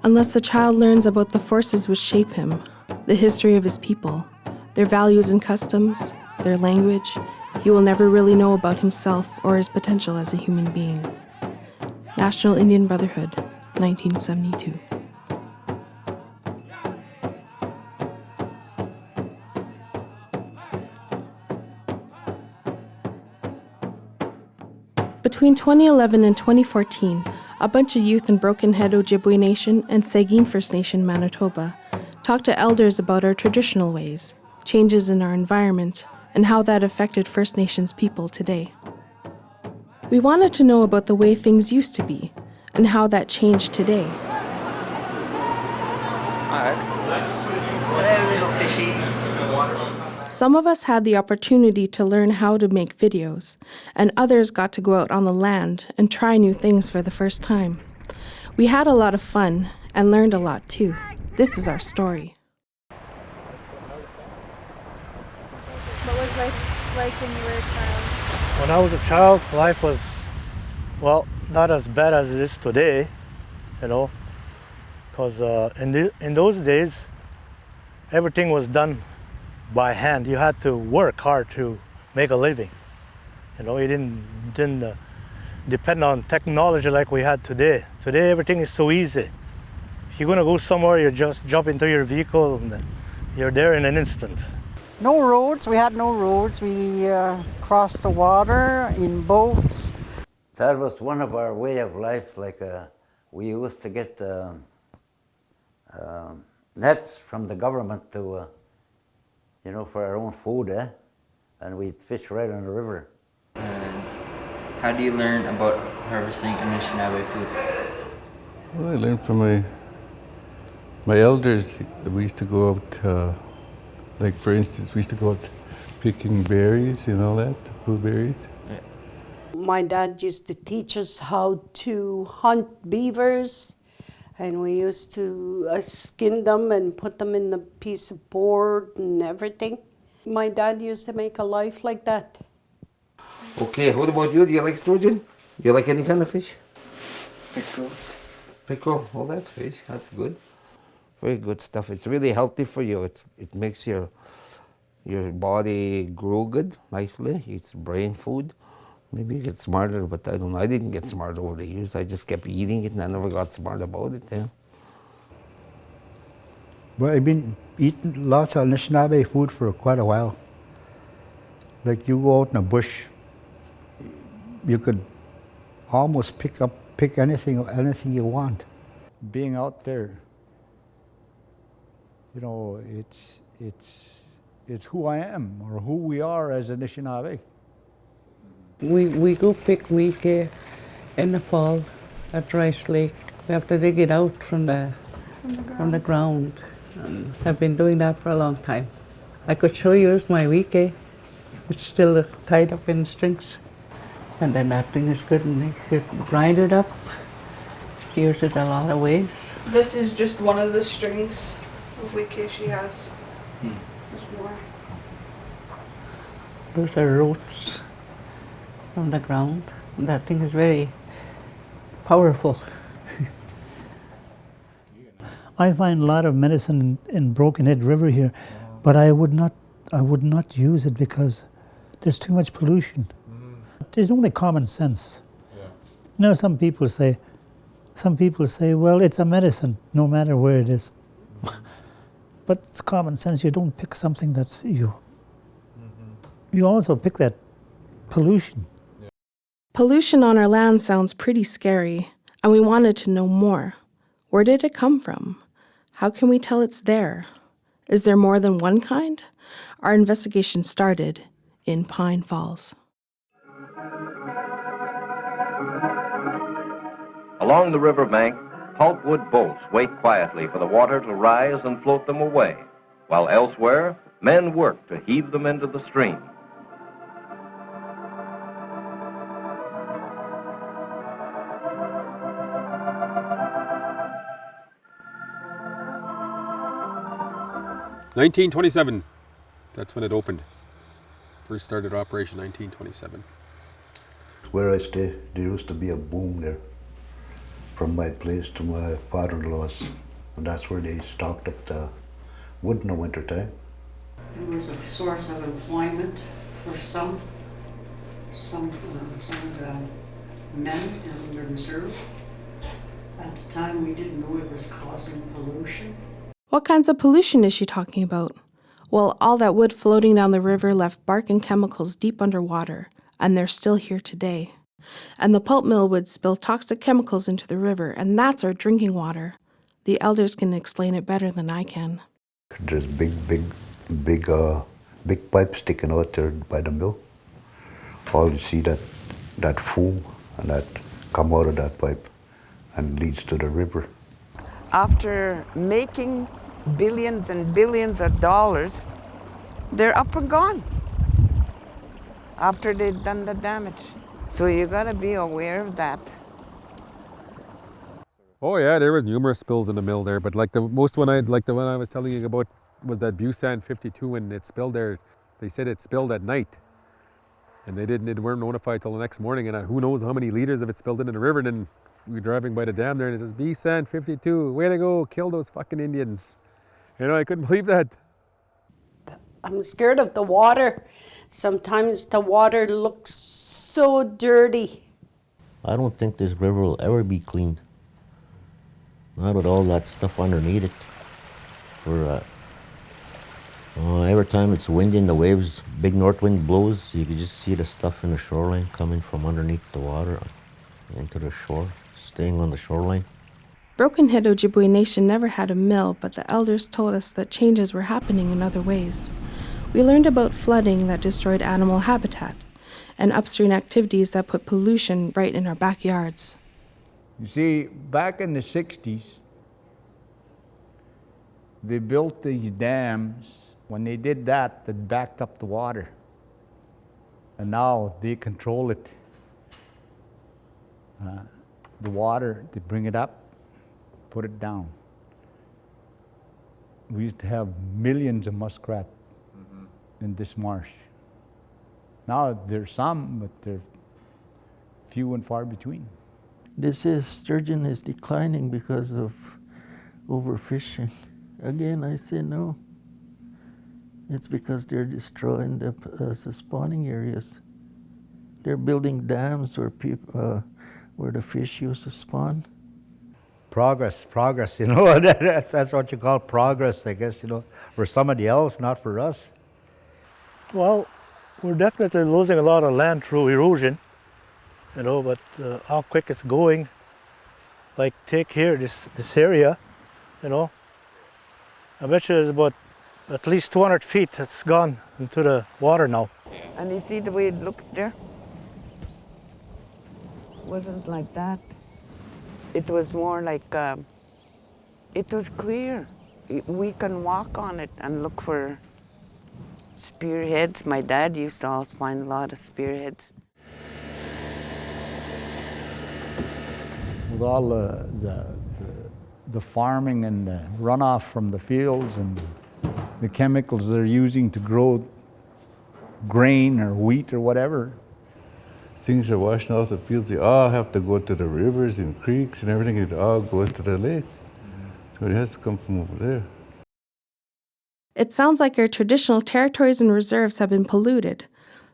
Unless the child learns about the forces which shape him, the history of his people, their values and customs, their language, he will never really know about himself or his potential as a human being. National Indian Brotherhood, 1972. Between 2011 and 2014, a bunch of youth in Brokenhead Ojibwe Nation and Sagkeeng First Nation, Manitoba, talked to elders about our traditional ways, changes in our environment, and how that affected First Nations people today. We wanted to know about the way things used to be, and how that changed today. Some of us had the opportunity to learn how to make videos, and others got to go out on the land and try new things for the first time. We had a lot of fun and learned a lot too. This is our story. What was life like when you were a child? When I was a child, life was, well, not as bad as it is today, because in those days, everything was done by hand. You had to work hard to make a living. You didn't depend on technology like we had today. Today, everything is so easy. If you're gonna go somewhere, you just jump into your vehicle and you're there in an instant. No roads, we had no roads. We crossed the water in boats. That was one of our way of life. We used to get nets from the government to, for our own food, and we'd fish right on the river. And how do you learn about harvesting Anishinaabe foods? Well, I learned from my elders. We used to go out, for instance, we used to go out picking berries, blueberries. My dad used to teach us how to hunt beavers, and we used to skin them and put them in a piece of board and everything. My dad used to make a life like that. Okay, what about you? Do you like sturgeon? Do you like any kind of fish? Pickerel. Pickerel, well that's fish, that's good. Very good stuff. It's really healthy for you. It makes your body grow good, nicely. It's brain food. Maybe you get smarter, but I don't know. I didn't get smart over the years. I just kept eating it and I never got smart about it. Yeah. Well, I've been eating lots of Anishinaabe food for quite a while. Like you go out in the bush, you could almost pick anything you want. Being out there, it's who I am or who we are as Anishinaabe. We go pick wheat in the fall at Rice Lake. We have to dig it out from the ground. And I've been doing that for a long time. I could show you my wheat. It's still tied up in strings. And then that thing is good, and you could grind it up. Use it a lot of ways. This is just one of the strings of wiki she has. There's more. Those are roots from the ground. That thing is very powerful. I find a lot of medicine in Brokenhead River here, but I would not use it because there's too much pollution. There's only common sense. Yeah. Some people say, well, it's a medicine, no matter where it is. But it's common sense. You don't pick something that's you. You also pick that pollution. Yeah. Pollution on our land sounds pretty scary, and we wanted to know more. Where did it come from? How can we tell it's there? Is there more than one kind? Our investigation started in Pine Falls. Along the riverbank, pulpwood boats wait quietly for the water to rise and float them away, while elsewhere, men work to heave them into the stream. $1927, that's when it opened. First started operation 1927. Where I stay, there used to be a boom there. from my place to my father-in-law's, and that's where they stocked up the wood in the wintertime. It was a source of employment for some of the men in the reserve. At the time, we didn't know it was causing pollution. What kinds of pollution is she talking about? Well, all that wood floating down the river left bark and chemicals deep underwater, and they're still here today. And the pulp mill would spill toxic chemicals into the river, and that's our drinking water. The elders can explain it better than I can. There's big pipes sticking out there by the mill. All you see that foam and that come out of that pipe and leads to the river. After making billions and billions of dollars, they're up and gone after they've done the damage. So you gotta be aware of that. Oh yeah, there was numerous spills in the mill there, but like the one I was telling you about was that Busan 52 when it spilled there. They said it spilled at night, and they weren't notified till the next morning, and who knows how many liters of it spilled into the river. And then we were driving by the dam there, and it says Busan 52, way to go, kill those fucking Indians. You know, I couldn't believe that. I'm scared of the water. Sometimes the water looks so dirty. I don't think this river will ever be cleaned. Not with all that stuff underneath it. Every time it's windy and the waves, big north wind blows, you can just see the stuff in the shoreline coming from underneath the water into the shore, staying on the shoreline. Brokenhead Ojibwe Nation never had a mill, but the elders told us that changes were happening in other ways. We learned about flooding that destroyed animal habitat and upstream activities that put pollution right in our backyards. You see, back in the 60s, they built these dams. When they did that, they backed up the water. And now they control it. The water, they bring it up, put it down. We used to have millions of muskrat in this marsh. Now there's some, but they're few and far between. They say sturgeon is declining because of overfishing. Again, I say no. It's because they're destroying the spawning areas. They're building dams where the fish used to spawn. Progress, you know, that's what you call progress, I guess, you know, for somebody else, not for us. Well, we're definitely losing a lot of land through erosion, you know, but how quick it's going, like take here, this area, you know, I bet you there's about at least 200 feet that's gone into the water now. And you see the way it looks there? Wasn't like that. It was more like, it was clear. We can walk on it and look for spearheads. My dad used to always find a lot of spearheads. With all the farming and the runoff from the fields and the chemicals they're using to grow grain or wheat or whatever. Things are washing off the fields. They all have to go to the rivers and creeks and everything. It all goes to the lake. So it has to come from over there. It sounds like our traditional territories and reserves have been polluted.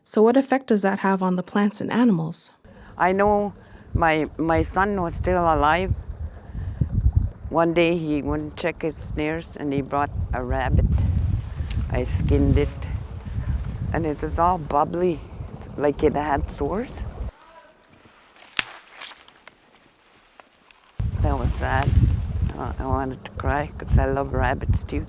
So what effect does that have on the plants and animals? I know my son was still alive. One day he went to check his snares and he brought a rabbit. I skinned it and it was all bubbly, like it had sores. That was sad. I wanted to cry because I love rabbits too.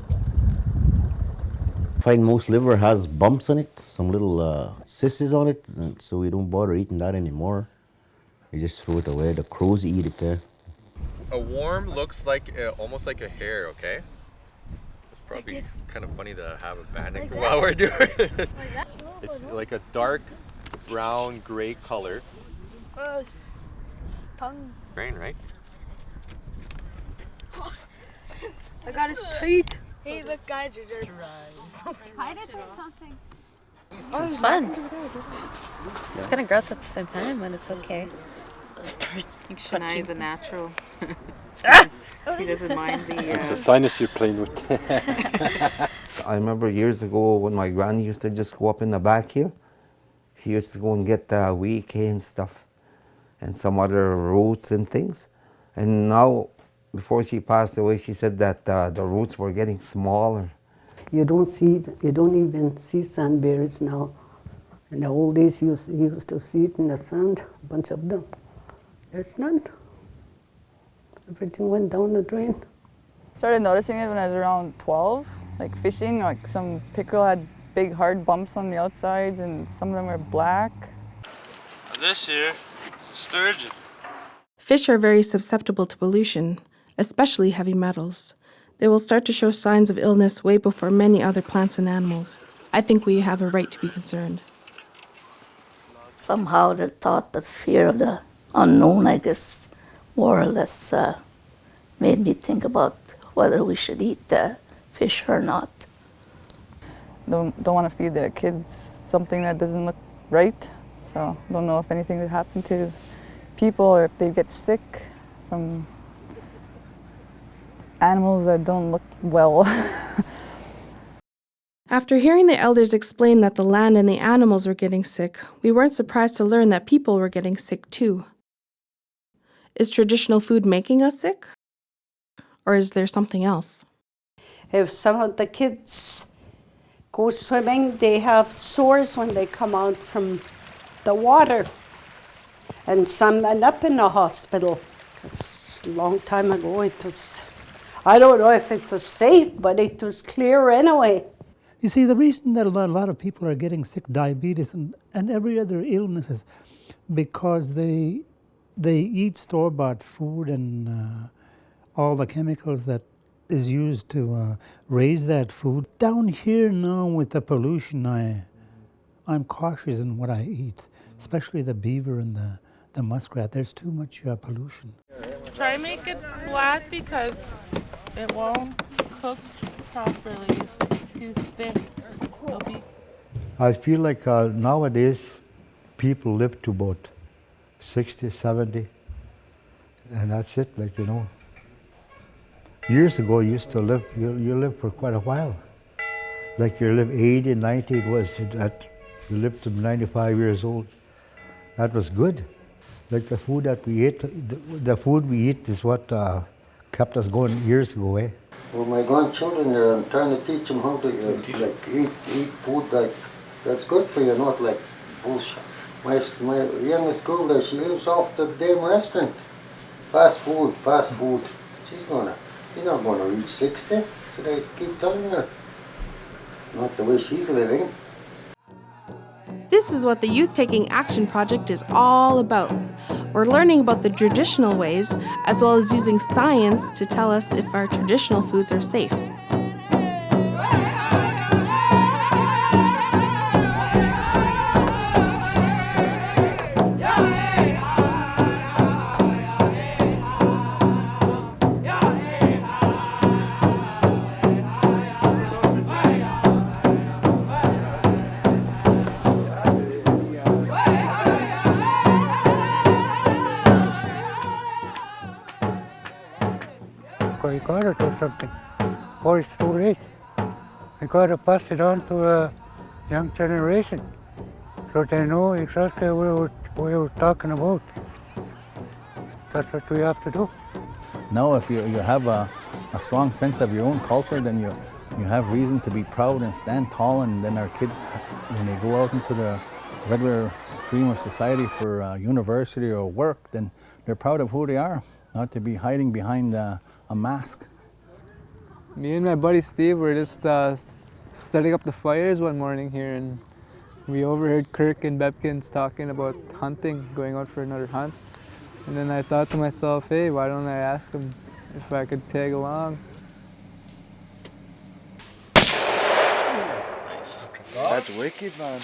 I find most liver has bumps on it, some little cysts on it, and so we don't bother eating that anymore. We just throw it away. The crows eat it there. A worm looks like almost like a hair, okay? It's probably kind of funny to have a banding like while we're doing this. Like that? It's like a dark brown gray color. Oh, tongue. Brain, right? I got his teeth. Hey, look, guys, you're just Try to take something. Oh, it's fun. It's kind of gross at the same time, but it's okay. I think Shania is a natural. She doesn't mind the... The sinus you're playing with. I remember years ago when my granny used to just go up in the back here. She used to go and get wheat and stuff and some other roots and things. And now, before she passed away, she said that the roots were getting smaller. You don't even see sandberries now. In the old days, you used to see it in the sand, a bunch of them. There's none. Everything went down the drain. Started noticing it when I was around 12, like fishing, like some pickerel had big hard bumps on the outsides and some of them were black. And this here is a sturgeon. Fish are very susceptible to pollution, especially heavy metals. They will start to show signs of illness way before many other plants and animals. I think we have a right to be concerned. Somehow the thought, the fear of the unknown, I guess, more or less made me think about whether we should eat the fish or not. Don't want to feed the kids something that doesn't look right. So don't know if anything would happen to people or if they get sick from animals that don't look well. After hearing the elders explain that the land and the animals were getting sick, we weren't surprised to learn that people were getting sick too. Is traditional food making us sick? Or is there something else? If some of the kids go swimming, they have sores when they come out from the water. And some end up in the hospital. It's a long time ago. I don't know if it was safe, but it was clear anyway. You see, the reason that a lot of people are getting sick, diabetes and every other illness, is because they eat store-bought food and all the chemicals that is used to raise that food. Down here now with the pollution, I'm cautious in what I eat, especially the beaver and the muskrat. There's too much pollution. Try make it flat because it won't cook properly if it's too thick. I feel like nowadays people live to about 60, 70, and that's it, like, you know. Years ago, you used to live, you lived for quite a while. Like you live 80, 90, it was that you lived to 95 years old. That was good. Like the food that we ate, the food we eat is what kept us going years ago, eh? Well, my grandchildren, I'm trying to teach them how to eat food that's good for you, not like bullshit. My youngest girl there, she lives off the damn restaurant. Fast food. She's not gonna reach 60. So I keep telling her. Not the way she's living. This is what the Youth Taking Action Project is all about. We're learning about the traditional ways, as well as using science to tell us if our traditional foods are safe. You gotta do something, or it's too late. You gotta pass it on to a young generation, so they know exactly what we're talking about. That's what we have to do. Now, if you have a strong sense of your own culture, then you have reason to be proud and stand tall, and then our kids, when they go out into the regular stream of society for university or work, then they're proud of who they are, not to be hiding behind a mask. Me and my buddy Steve were just setting up the fires one morning here, and we overheard Kirk and Bebkins talking about hunting, going out for another hunt. And then I thought to myself, hey, why don't I ask them if I could tag along? That's wicked, man.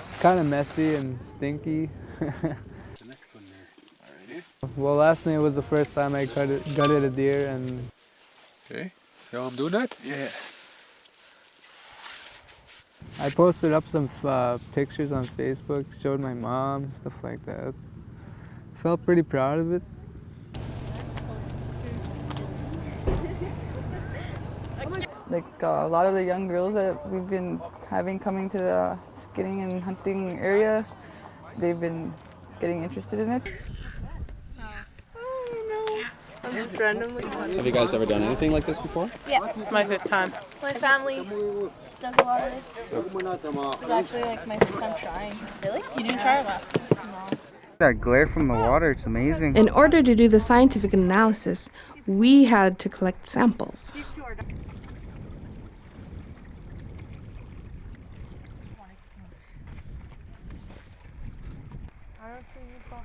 It's kind of messy and stinky. The next one there. Alrighty. Well, last night was the first time I gutted a deer, and... Okay, so I'm doing that? Yeah. I posted up some pictures on Facebook, showed my mom, stuff like that. Felt pretty proud of it. Like a lot of the young girls that we've been having coming to the skinning and hunting area, they've been getting interested in it. I'm just randomly. Have you guys ever done anything like this before? Yeah. My 5th time. My family does a lot of this. This is actually like my first time trying. Really? You didn't try it last time? No. That glare from the water, it's amazing. In order to do the scientific analysis, we had to collect samples.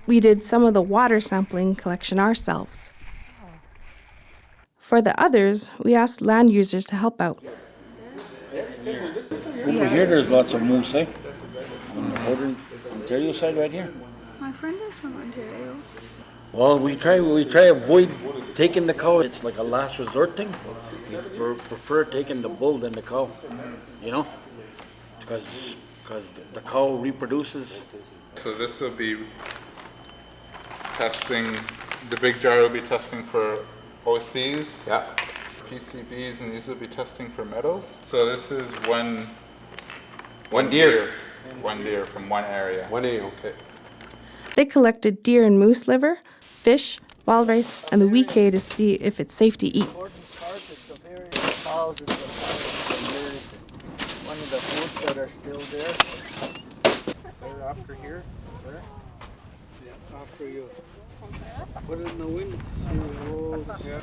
We did some of the water sampling collection ourselves. For the others, we asked land users to help out. Over here, there's lots of moose, eh? On the northern Ontario side right here. My friend is from Ontario. Well, we try to avoid taking the cow. It's like a last resort thing. We prefer taking the bull than the cow, you know? Because the cow reproduces. So this will be testing, the big jar will be testing for OCs, yeah, PCBs, and these will be testing for metals. So this is one deer. One deer from one area. One area, okay. They collected deer and moose liver, fish, wild rice, and the weekay to see if it's safe to eat. One of the foods that are still there. They're after here, sir. Yeah, after you. Put it in the wind. Yeah.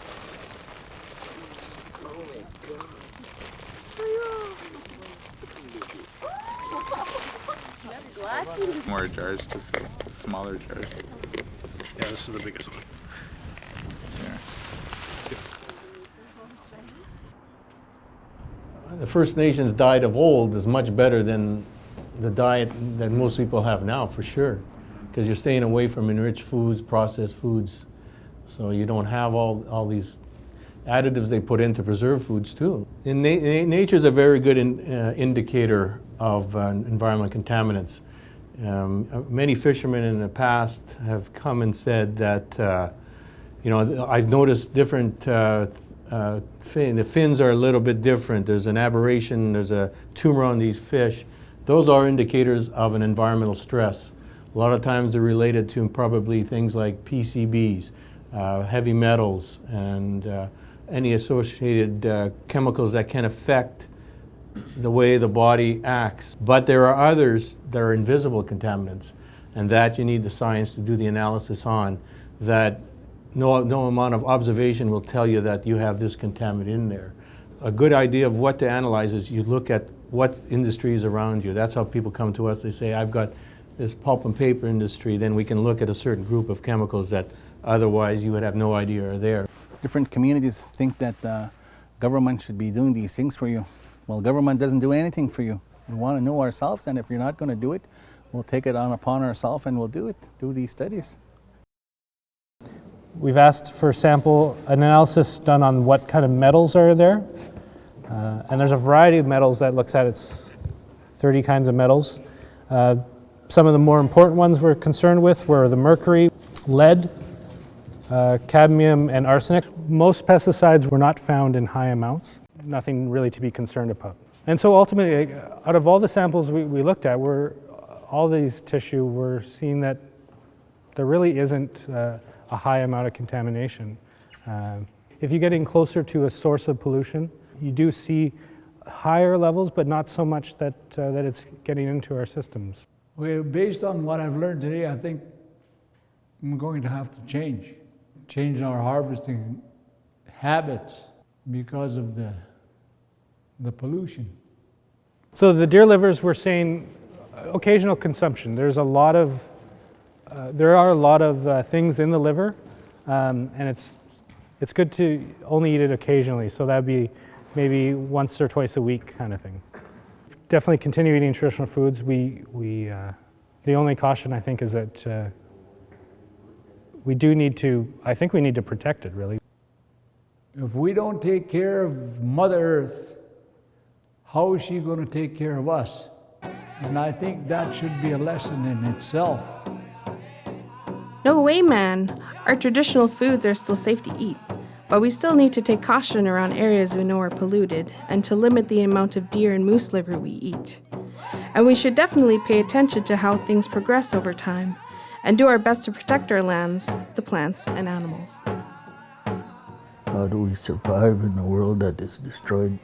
More jars to fill, smaller jars. Yeah, this is the biggest one. The First Nations diet of old is much better than the diet that most people have now, for sure. Because you're staying away from enriched foods, processed foods. So you don't have all these additives they put in to preserve foods too. Nature is a very good indicator of environmental contaminants. Many fishermen in the past have come and said that, I've noticed different, the fins are a little bit different. There's an aberration, there's a tumor on these fish. Those are indicators of an environmental stress. A lot of times they're related to probably things like PCBs, heavy metals, and any associated chemicals that can affect the way the body acts. But there are others that are invisible contaminants, and that you need the science to do the analysis on, that no amount of observation will tell you that you have this contaminant in there. A good idea of what to analyze is you look at what industry is around you. That's how people come to us. They say, I've got this pulp and paper industry. Then we can look at a certain group of chemicals that otherwise you would have no idea are there. Different communities think that the government should be doing these things for you. Well, government doesn't do anything for you. We want to know ourselves, and if you're not going to do it, we'll take it upon ourselves and we'll do these studies. We've asked for sample analysis done on what kind of metals are there. And there's a variety of metals that looks at, it's 30 kinds of metals. Some of the more important ones we're concerned with were the mercury, lead, cadmium, and arsenic. Most pesticides were not found in high amounts. Nothing really to be concerned about. And so ultimately, out of all the samples we looked at, all these tissue, we're seeing that there really isn't a high amount of contamination. If you're getting closer to a source of pollution, you do see higher levels, but not so much that it's getting into our systems. Well, based on what I've learned today, I think I'm going to have to change our harvesting habits because of the pollution. So the deer livers, we're saying occasional consumption. There are a lot of things in the liver, and it's good to only eat it occasionally. So that'd be maybe once or twice a week kind of thing. Definitely continue eating traditional foods. The only caution I think is that we need to protect it really. If we don't take care of Mother Earth, how is she going to take care of us? And I think that should be a lesson in itself. No way, man. Our traditional foods are still safe to eat, but we still need to take caution around areas we know are polluted and to limit the amount of deer and moose liver we eat. And we should definitely pay attention to how things progress over time and do our best to protect our lands, the plants, and animals. How do we survive in a world that is destroyed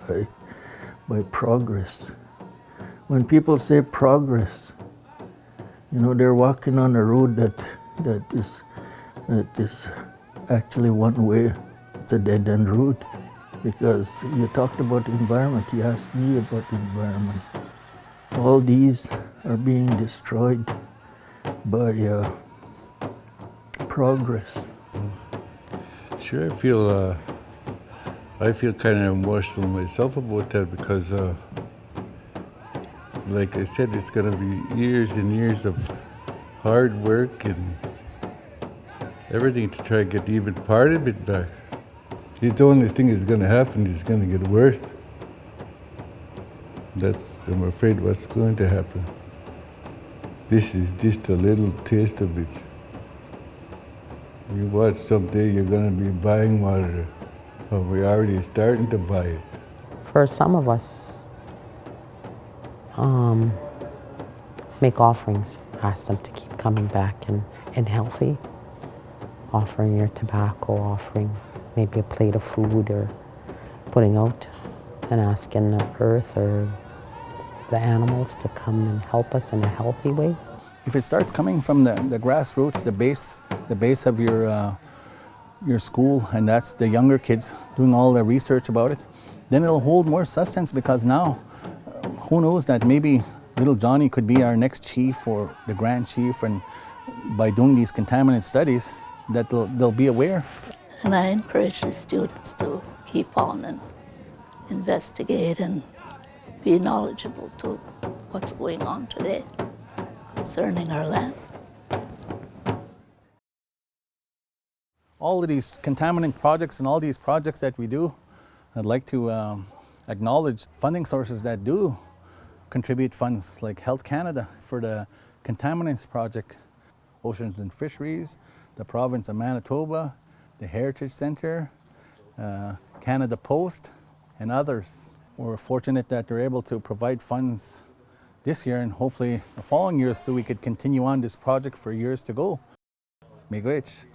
by progress? When people say progress, you know, they're walking on a road that is actually one way. It's a dead-end road. Because you talked about the environment, you asked me about the environment. All these are being destroyed by progress. Sure, I feel kind of emotional myself about that because, like I said, it's going to be years and years of hard work and everything to try to get even part of it back. The only thing that's going to happen is going to get worse. I'm afraid, what's going to happen. This is just a little taste of it. You watch someday you're going to be buying water, or we're already starting to buy it. For some of us, make offerings, ask them to keep coming back and healthy, offering your tobacco, offering maybe a plate of food, or putting out and asking the earth or the animals to come and help us in a healthy way. If it starts coming from the grassroots, the base of your school, and that's the younger kids doing all the research about it, then it'll hold more sustenance, because now, who knows that maybe little Johnny could be our next chief or the grand chief, and by doing these contaminant studies, that they'll be aware. And I encourage the students to keep on and investigate and be knowledgeable to what's going on today concerning our land. All of these contaminant projects and all these projects that we do, I'd like to acknowledge funding sources that do contribute funds, like Health Canada for the Contaminants Project, Oceans and Fisheries, the province of Manitoba, the Heritage Centre, Canada Post, and others. We're fortunate that they're able to provide funds this year and hopefully the following years so we could continue on this project for years to go. Miigwech.